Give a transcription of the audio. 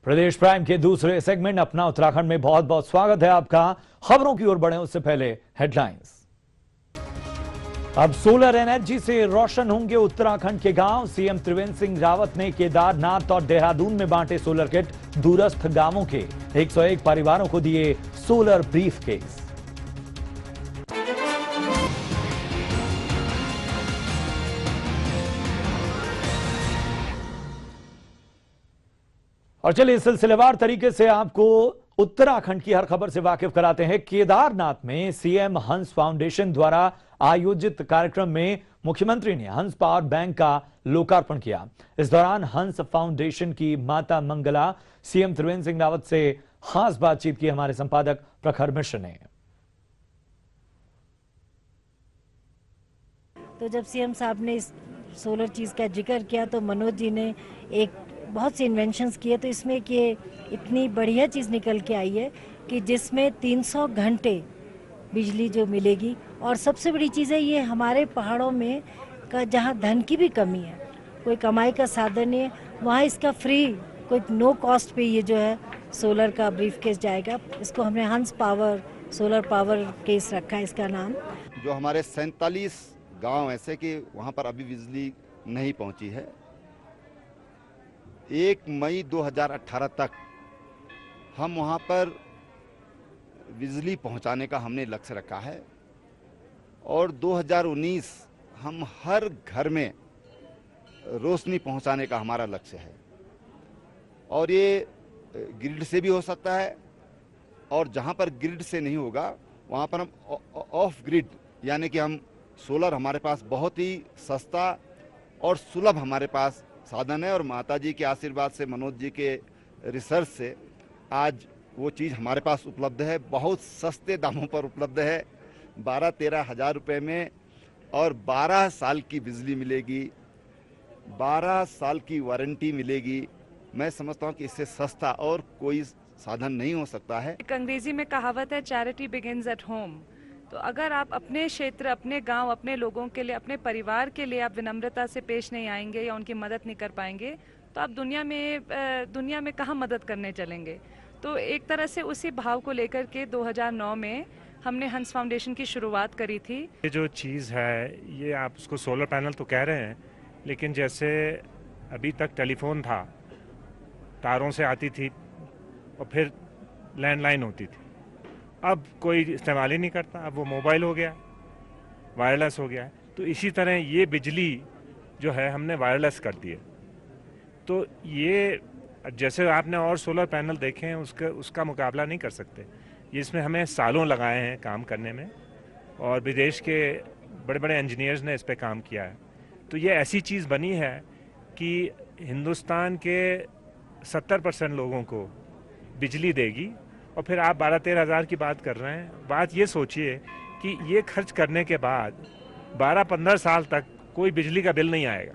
प्रदेश prime के दूसरे segment अपना उत्तराखंड में बहुत बहुत स्वागत है आपका। खबरों की ओर बढ़े उससे पहले हेडलाइंस। अब सोलर एनर्जी से रोशन होंगे उत्तराखंड के गांव। सीएम त्रिवेंद्र सिंह रावत ने केदारनाथ और देहरादून में बांटे सोलर किट। दूरस्थ गांवों के 101 परिवारों को दिए सोलर ब्रीफकेस। और चलिए सिलसिलेवार तरीके से आपको उत्तराखंड की हर खबर से वाकिफ कराते हैं। केदारनाथ में सीएम हंस फाउंडेशन द्वारा आयोजित कार्यक्रम में मुख्यमंत्री ने हंस पावर बैंक का लोकार्पण किया। इस दौरान हंस फाउंडेशन की माता मंगला सीएम त्रिवेंद्र सिंह रावत से खास बातचीत की हमारे संपादक प्रखर मिश्र ने। तो जब सीएम साहब ने इस सोलर चीज का जिक्र किया तो मनोज जी ने एक बहुत से इन्वेंशंस किए, तो इसमें एक ये इतनी बढ़िया चीज़ निकल के आई है कि जिसमें 300 घंटे बिजली जो मिलेगी। और सबसे बड़ी चीज़ है ये हमारे पहाड़ों में का जहाँ धन की भी कमी है, कोई कमाई का साधन नहीं है, वहाँ इसका फ्री कोई नो कॉस्ट पे ये जो है सोलर का ब्रीफ केस जाएगा। इसको हमने हंस पावर सोलर पावर केस रखा है इसका नाम। जो हमारे 47 गांव ऐसे कि वहाँ पर अभी बिजली नहीं पहुँची है। 1 मई 2018 तक हम वहाँ पर बिजली पहुँचाने का हमने लक्ष्य रखा है और 2019 हम हर घर में रोशनी पहुँचाने का हमारा लक्ष्य है। और ये ग्रिड से भी हो सकता है और जहाँ पर ग्रिड से नहीं होगा वहाँ पर हम ऑफ ग्रिड यानी कि हम सोलर हमारे पास बहुत ही सस्ता और सुलभ हमारे पास साधन है। और माताजी के आशीर्वाद से, मनोज जी के रिसर्च से आज वो चीज़ हमारे पास उपलब्ध है, बहुत सस्ते दामों पर उपलब्ध है। 12-13 हज़ार रुपये में और 12 साल की बिजली मिलेगी, 12 साल की वारंटी मिलेगी। मैं समझता हूँ कि इससे सस्ता और कोई साधन नहीं हो सकता है। एक अंग्रेजी में कहावत है, चैरिटी बिगिंस एट होम। तो अगर आप अपने क्षेत्र, अपने गांव, अपने लोगों के लिए, अपने परिवार के लिए आप विनम्रता से पेश नहीं आएंगे या उनकी मदद नहीं कर पाएंगे तो आप दुनिया में कहाँ मदद करने चलेंगे। तो एक तरह से उसी भाव को लेकर के 2009 में हमने हंस फाउंडेशन की शुरुआत करी थी। ये जो चीज़ है ये आप उसको सोलर पैनल तो कह रहे हैं, लेकिन जैसे अभी तक टेलीफोन था, तारों से आती थी और फिर लैंडलाइन होती थी, अब कोई इस्तेमाल ही नहीं करता। अब वो मोबाइल हो गया, वायरलेस हो गया है। तो इसी तरह ये बिजली जो है हमने वायरलेस कर दी है। तो ये जैसे आपने और सोलर पैनल देखे हैं उसका मुकाबला नहीं कर सकते। ये इसमें हमें सालों लगाए हैं काम करने में और विदेश के बड़े बड़े इंजीनियर्स ने इस पे काम किया है। तो ये ऐसी चीज़ बनी है कि हिंदुस्तान के 70% लोगों को बिजली देगी। और फिर आप 12-13 हज़ार की बात कर रहे हैं। बात ये सोचिए कि ये खर्च करने के बाद 12-15 साल तक कोई बिजली का बिल नहीं आएगा।